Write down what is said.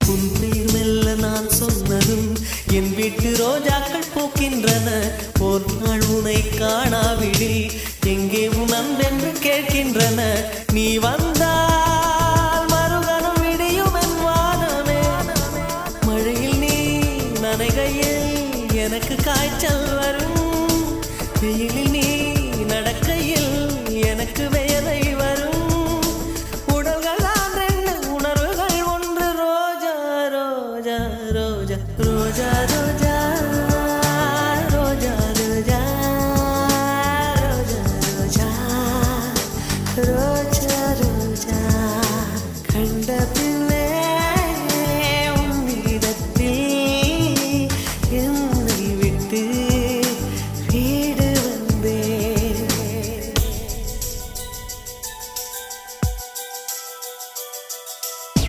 உன் பெயர் மெல்ல நான் சொன்னதும் என் வீட்டு ரோஜாக்கள் பூக்கின்றன. ஒரு நாள் உனை காணாவிடில் எங்கே உன் அன்பென்று கேட்கின்றன. நீ வந்தால் மறுகணம் விடியும் என் வானமே. மழையில் நீ நனைகையில் எனக்கு காய்ச்சல் வரும். வெயிலில்